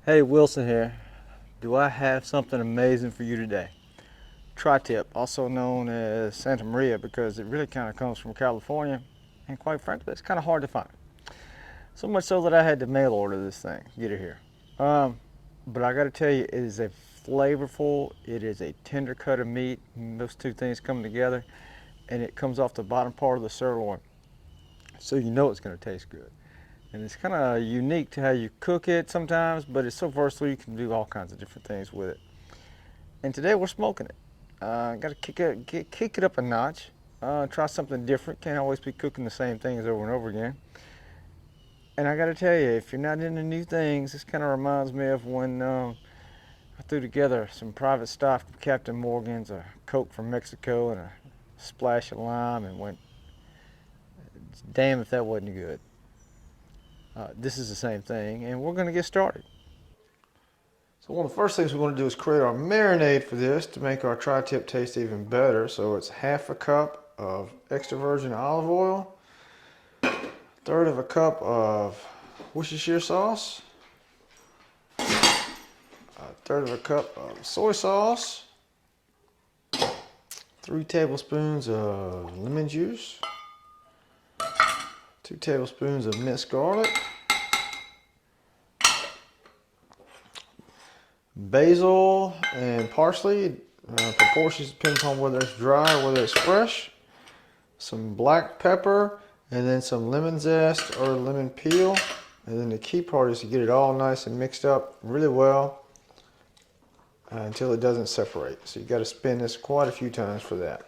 Hey, Wilson here. Do I have something amazing for you today? Tri-tip, also known as Santa Maria, because it really kind of comes from California, and quite frankly, it's kind of hard to find. So much so that I had to mail order this thing, get it here. Um, but I got to tell you, it is a flavorful. It is a tender cut of meat. And those two things come together, and it comes off the bottom part of the sirloin, so you know it's going to taste good. And it's kind of unique to how you cook it sometimes, but it's so versatile you can do all kinds of different things with it. And today we're smoking it. Got to kick it up a notch. Try something different. Can't always be cooking the same things over and over again. And I got to tell you, if you're not into new things, this kind of reminds me of when I threw together some private stock from Captain Morgan's, a Coke from Mexico, and a splash of lime, and went, damn if that wasn't good. This is the same thing, and we're going to get started. So one of the first things we want to do is create our marinade for this to make our tri-tip taste even better. So it's half a cup of extra virgin olive oil, a third of a cup of Worcestershire sauce, a third of a cup of soy sauce, 3 tablespoons of lemon juice, 2 tablespoons of minced garlic, basil and parsley, proportions depend upon whether it's dry or whether it's fresh, some black pepper, and then some lemon zest or lemon peel. And then the key part is to get it all nice and mixed up really well until it doesn't separate. So you got to spin this quite a few times for that.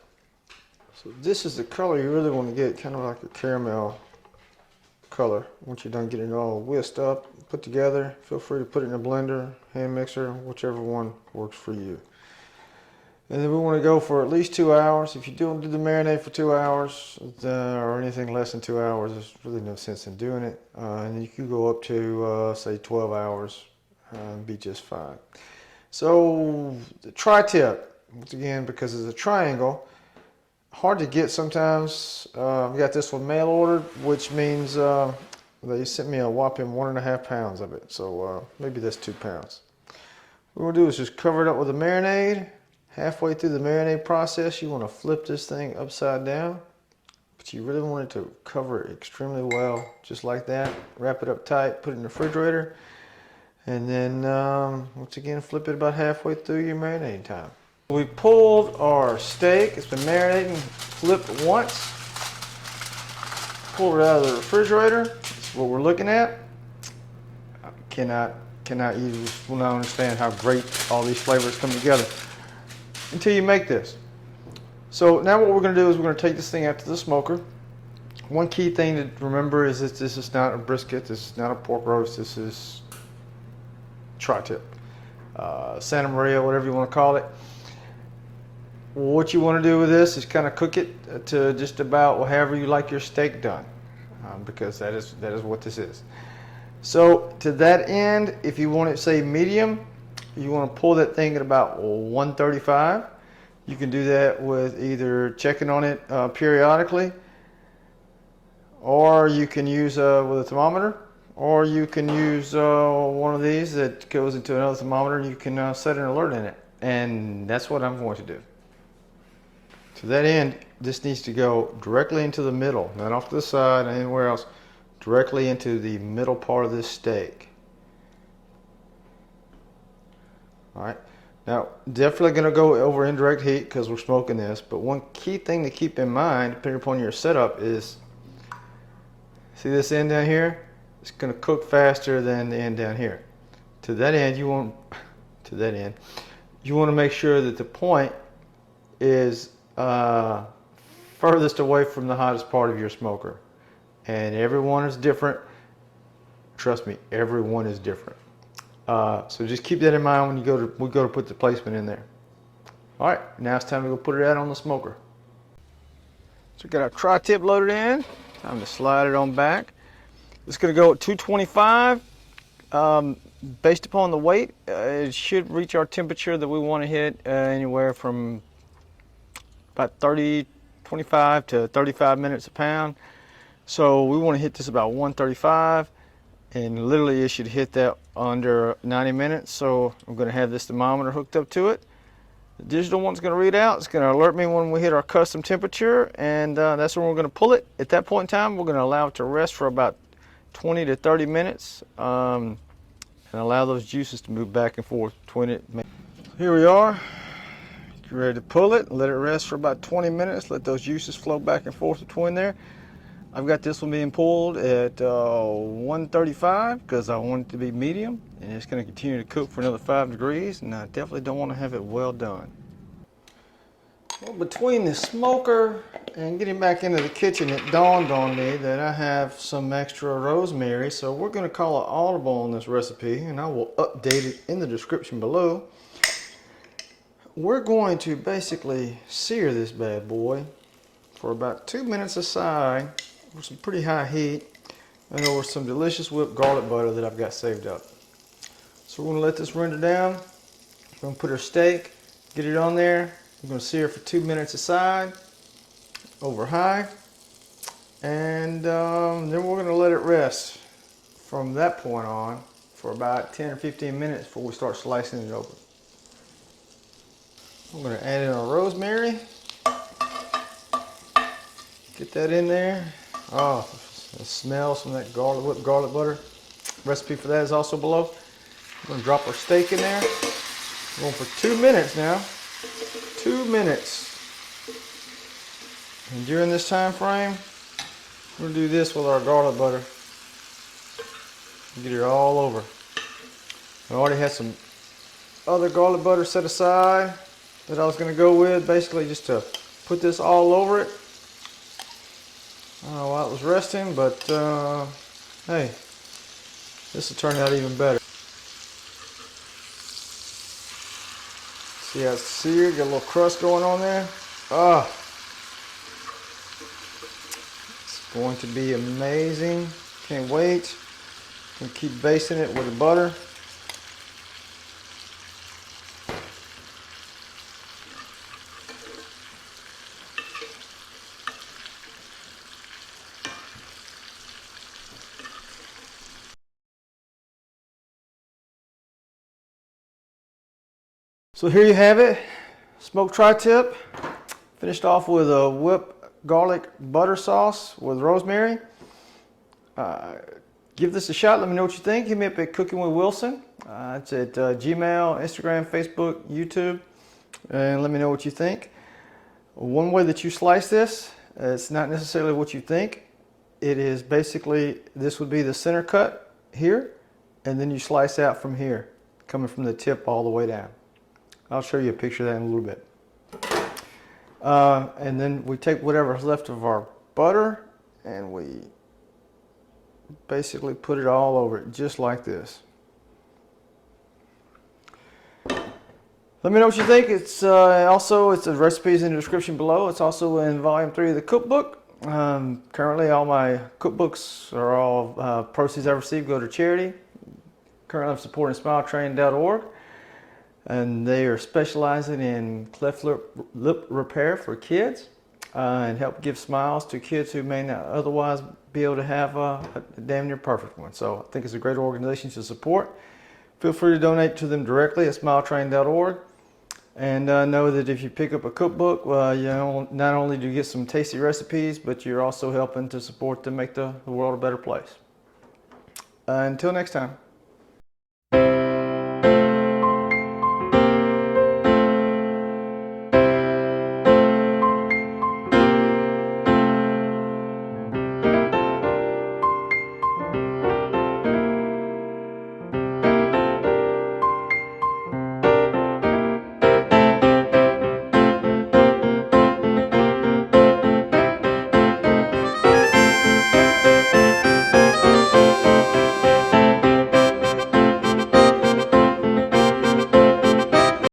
So this is the color you really want to get, kind of like a caramel color. Once you're done getting it all whisked up, put together, feel free to put it in a blender, hand mixer, whichever one works for you. And then we want to go for at least 2 hours. If you don't do the marinade for 2 hours or anything less than 2 hours, there's really no sense in doing it. And you can go up to say 12 hours and be just fine. So the tri-tip, once again, because it's a triangle, hard to get sometimes. We got this one mail ordered, which means they sent me a whopping 1.5 pounds of it. So maybe that's 2 pounds. What we'll do is just cover it up with a marinade. Halfway through the marinade process, you want to flip this thing upside down, but you really want it to cover it extremely well, just like that. Wrap it up tight, put it in the refrigerator, and then once again flip it about halfway through your marinating time. We pulled our steak. It's been marinating, flipped once, pulled it out of the refrigerator. That's what we're looking at. I cannot you will not understand how great all these flavors come together until you make this. So now what we're going to do is we're going to take this thing out to the smoker. One key thing to remember is that this is not a brisket, this is not a pork roast, this is tri-tip, Santa Maria, whatever you want to call it. What you want to do with this is kind of cook it to just about however you like your steak done, because that is what this is. So to that end, if you want it, say, medium, you want to pull that thing at about 135. You can do that with either checking on it periodically, or you can use with a thermometer, or you can use one of these that goes into another thermometer, and you can set an alert in it. And that's what I'm going to do. To that end, this needs to go directly into the middle, not off to the side, anywhere else, directly into the middle part of this steak. All right, now definitely going to go over indirect heat because we're smoking this, but one key thing to keep in mind, depending upon your setup, is see this end down here? It's going to cook faster than the end down here. To that end, you want to make sure that the point is furthest away from the hottest part of your smoker. And everyone is different. Trust me, everyone is different. So just keep that in mind when we go to put the placement in there. All right, now it's time to go put it out on the smoker. So we got our tri-tip loaded in. Time to slide it on back. It's going to go at 225. Based upon the weight, it should reach our temperature that we want to hit anywhere from about 25 to 35 minutes a pound. So we want to hit this about 135. and literally it should hit that under 90 minutes. So I'm going to have this thermometer hooked up to it. The digital one's going to read out. It's going to alert me when we hit our custom temperature, and that's when we're going to pull it. At that point in time, we're going to allow it to rest for about 20 to 30 minutes and allow those juices to move back and forth between it. Here we are. Get ready to pull it. Let it rest for about 20 minutes. Let those juices flow back and forth between there. I've got this one being pulled at 135 because I want it to be medium, and it's going to continue to cook for another 5 degrees, and I definitely don't want to have it well done. Well, between the smoker and getting back into the kitchen, it dawned on me that I have some extra rosemary, so we're going to call an audible on this recipe, and I will update it in the description below. We're going to basically sear this bad boy for about 2 minutes aside with some pretty high heat and over some delicious whipped garlic butter that I've got saved up. So we're going to let this render down. We're going to put our steak, get it on there. We're going to sear for 2 minutes aside over high, and then we're going to let it rest from that point on for about 10 or 15 minutes before we start slicing it open. I'm going to add in our rosemary. Get that in there. Oh, the smells from that whipped garlic butter. Recipe for that is also below. I'm going to drop our steak in there. We're going for 2 minutes now. 2 minutes. And during this time frame, we're going to do this with our garlic butter. Get it all over. I already had some other garlic butter set aside that I was going to go with, basically just to put this all over it. I don't know why it was resting, but hey, this will turn out even better. See how it's seared, got a little crust going on there. Ah, it's going to be amazing. Can't wait. Gonna keep basting it with the butter. So here you have it, smoked tri-tip, finished off with a whipped garlic butter sauce with rosemary. Give this a shot, let me know what you think. Hit me up at Cooking with Wilson. It's at Gmail, Instagram, Facebook, YouTube, and let me know what you think. One way that you slice this, it's not necessarily what you think. It is basically, this would be the center cut here, and then you slice out from here, coming from the tip all the way down. I'll show you a picture of that in a little bit. And then we take whatever's left of our butter and we basically put it all over it, just like this. Let me know what you think. It's also, the recipes in the description below. It's also in volume 3 of the cookbook. Currently all my cookbooks are all proceeds I receive go to charity. Currently I'm supporting smiletrain.org. And they are specializing in cleft lip repair for kids and help give smiles to kids who may not otherwise be able to have a damn near perfect one. So I think it's a great organization to support. Feel free to donate to them directly at smiletrain.org. And know that if you pick up a cookbook, you know, not only do you get some tasty recipes, but you're also helping to support to make the world a better place. Until next time.